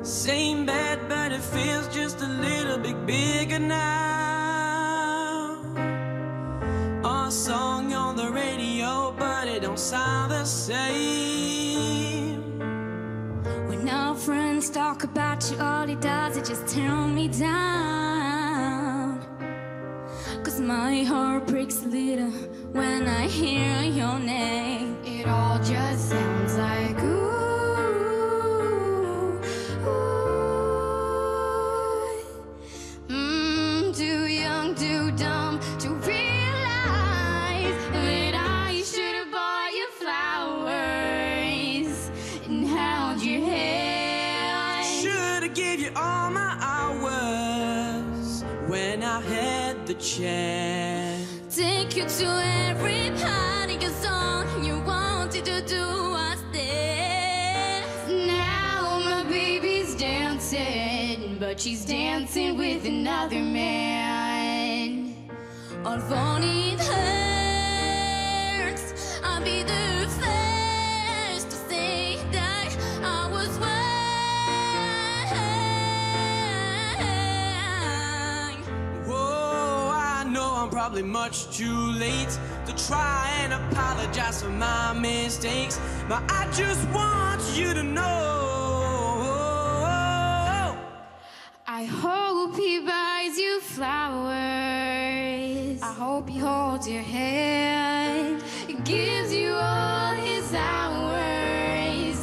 Same bed, but it feels just a little bit bigger now. A song on the radio, but it don't sound the same. When our friends talk about you, all it does is just tear me down. 'Cause my heart breaks a little when I hear your name. It all just sounds like ooh. Too young, too dumb to realize that I should have bought you flowers and held your hand. Should have gave you all my hours when I had the chance. Take you to every party, 'cause all you wanted to do was dance. Now my baby's dancing, but she's dancing with another man. Although it hurts, I'll be the first to say that I was wrong. Whoa, I know I'm probably much too late to try and apologize for my mistakes, but I just want you to know I hope he buys you flowers. I hope he holds your hand, gives you all his hours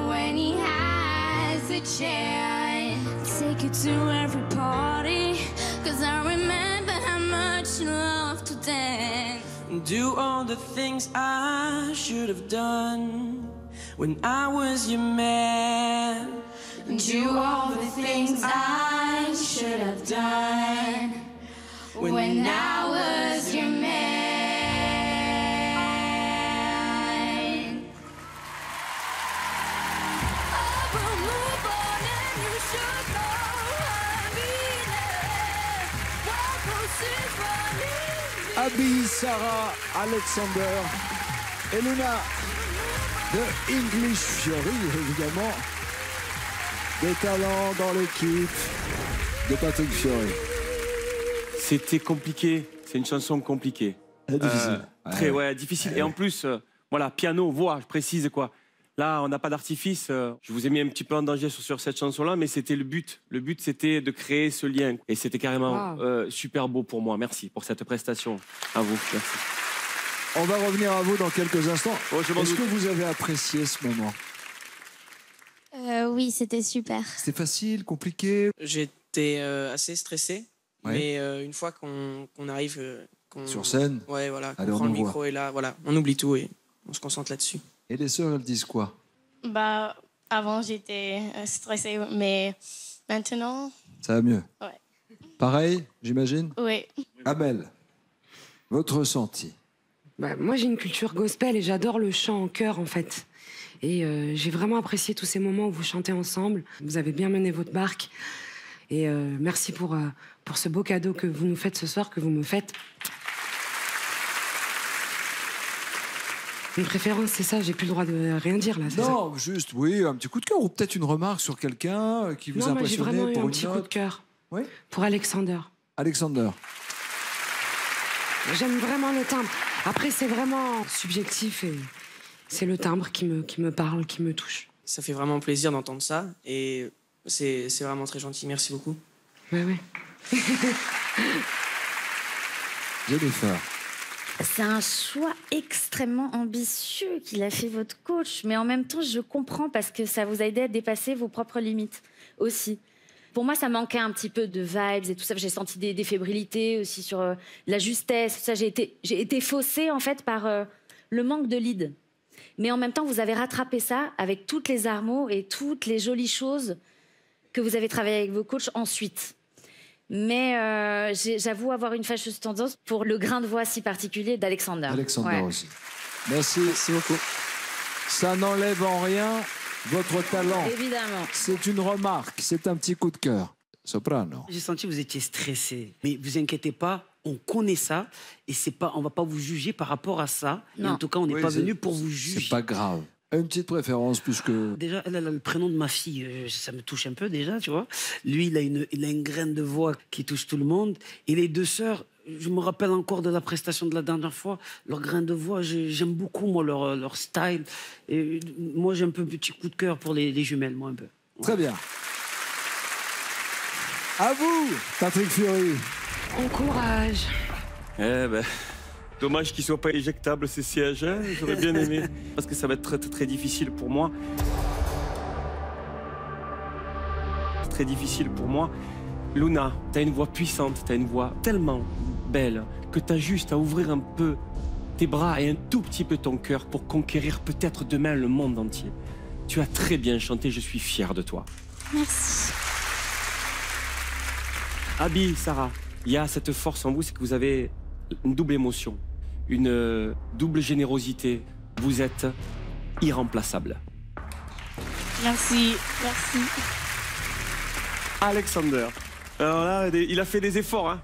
when he has a chance. Take you to every party, 'cause I remember how much you love to dance. do all the things I should have done when I was your man. Do all the things I should have done when I was your man. I will move on and you should know I'll be there. What closest running. Abby, Sarah, Alexander et Luna de English Fury, évidemment. Des talents dans l'équipe de Patrick Fiori. C'était compliqué, c'est une chanson compliquée. Difficile. Très difficile. Et en plus, voilà, piano, voix, je précise quoi. Là, on n'a pas d'artifice. Je vous ai mis un petit peu en danger sur cette chanson-là, mais c'était le but. Le but, c'était de créer ce lien. Et c'était carrément super beau pour moi. Merci pour cette prestation. À vous, merci. On va revenir à vous dans quelques instants. Oh, est-ce que vous avez apprécié ce moment? Oui, c'était super. C'était facile, compliqué? J'étais assez stressé, mais une fois qu'on arrive... sur scène? Ouais, voilà, allez, on prend on le micro voit. et là, voilà, on oublie tout et on se concentre là-dessus. Et les sœurs, elles disent quoi? Bah, avant, j'étais stressée, mais maintenant... Ça va mieux? Ouais. Pareil, j'imagine? Oui. Amel, votre ressenti? Bah, moi, j'ai une culture gospel et j'adore le chant en chœur, en fait. Et j'ai vraiment apprécié tous ces moments où vous chantez ensemble. Vous avez bien mené votre barque. Et merci pour ce beau cadeau que vous nous faites ce soir, que vous me faites. Une préférence, c'est ça, j'ai plus le droit de rien dire, là, c'est ça? Non, juste, oui, un petit coup de cœur ou peut-être une remarque sur quelqu'un qui vous a Non, moi, j'ai vraiment impressionné eu pour un une petit coup note. de cœur. Oui. Pour Alexander. Alexander. J'aime vraiment le timbre. Après, c'est vraiment subjectif et c'est le timbre qui me parle, qui me touche. Ça fait vraiment plaisir d'entendre ça et c'est vraiment très gentil. Merci beaucoup. Ouais. Jennifer. C'est un choix extrêmement ambitieux qu'il a fait votre coach, mais en même temps, je comprends parce que ça vous a aidé à dépasser vos propres limites aussi. Pour moi, ça manquait un petit peu de vibes et tout ça. J'ai senti des fébrilités aussi sur la justesse. Ça, j'ai été faussée en fait par le manque de lead. Mais en même temps, vous avez rattrapé ça avec toutes les armos et toutes les jolies choses que vous avez travaillé avec vos coachs ensuite. Mais j'avoue avoir une fâcheuse tendance pour le grain de voix si particulier d'Alexander. Alexander aussi. Merci beaucoup. Ça n'enlève en rien votre talent. Évidemment. C'est une remarque, c'est un petit coup de cœur. Soprano. J'ai senti que vous étiez stressé. Mais vous inquiétez pas, on connaît ça et c'est pas, on va pas vous juger par rapport à ça. Et en tout cas, on n'est pas venu pour vous juger. C'est pas grave. Une petite préférence puisque... Déjà, elle a le prénom de ma fille, ça me touche un peu déjà, tu vois. Lui, il a une graine de voix qui touche tout le monde. Et les deux sœurs, je me rappelle encore de la prestation de la dernière fois, leur graine de voix, j'aime beaucoup, moi, leur style. Et moi, j'ai un peu un petit coup de cœur pour les jumelles, moi, un peu. Ouais. Très bien. À vous, Patrick Fiori. Encourage. Eh ben, dommage qu'il ne soit pas éjectable ces sièges, hein. J'aurais bien aimé. Parce que ça va être très, très difficile pour moi. Très difficile pour moi. Luna, t'as une voix puissante, t'as une voix tellement belle que t'as juste à ouvrir un peu tes bras et un tout petit peu ton cœur pour conquérir peut-être demain le monde entier. Tu as très bien chanté, je suis fier de toi. Merci. Abby, Sarah, il y a cette force en vous, c'est que vous avez une double émotion, une double générosité. Vous êtes irremplaçable. Merci. Merci. Alexander. Alors là, il a fait des efforts, hein.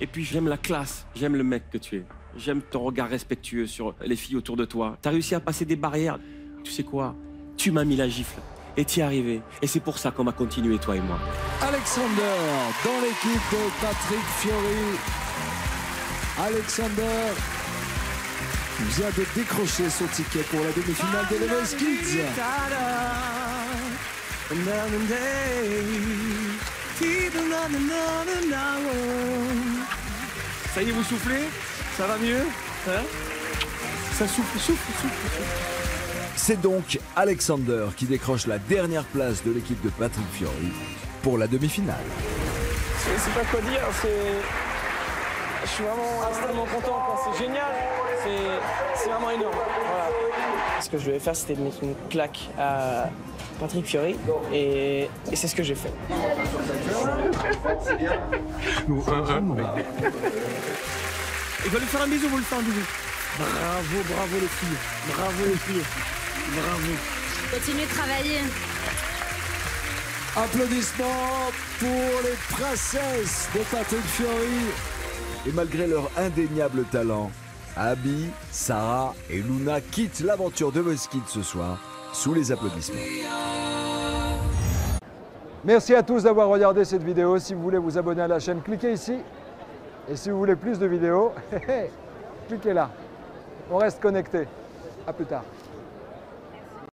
Et puis j'aime la classe, j'aime le mec que tu es. J'aime ton regard respectueux sur les filles autour de toi. T'as réussi à passer des barrières. Tu sais quoi? Tu m'as mis la gifle. Et t'y es arrivé. Et c'est pour ça qu'on va continuer, toi et moi. Alexander, dans l'équipe de Patrick Fiori. Alexander vient de décrocher son ticket pour la demi-finale de The Voice Kids. Ça y est, vous soufflez? Ça va mieux, hein? Ça souffle. C'est donc Alexander qui décroche la dernière place de l'équipe de Patrick Fiori pour la demi-finale. Je sais pas quoi dire, je suis vraiment extrêmement content, c'est génial, c'est vraiment énorme. Voilà. Ce que je devais faire, c'était de mettre une claque à Patrick Fiori et c'est ce que j'ai fait. Il va lui faire un bisou, vous le faire un bisou. Bravo les filles, bravo. Continuez de travailler. Applaudissements pour les princesses de Patrick Fiori. Et malgré leur indéniable talent, Abby, Sarah et Luna quittent l'aventure de Voice Kids ce soir sous les applaudissements. Merci à tous d'avoir regardé cette vidéo. Si vous voulez vous abonner à la chaîne, cliquez ici. Et si vous voulez plus de vidéos, cliquez là. On reste connecté. À plus tard.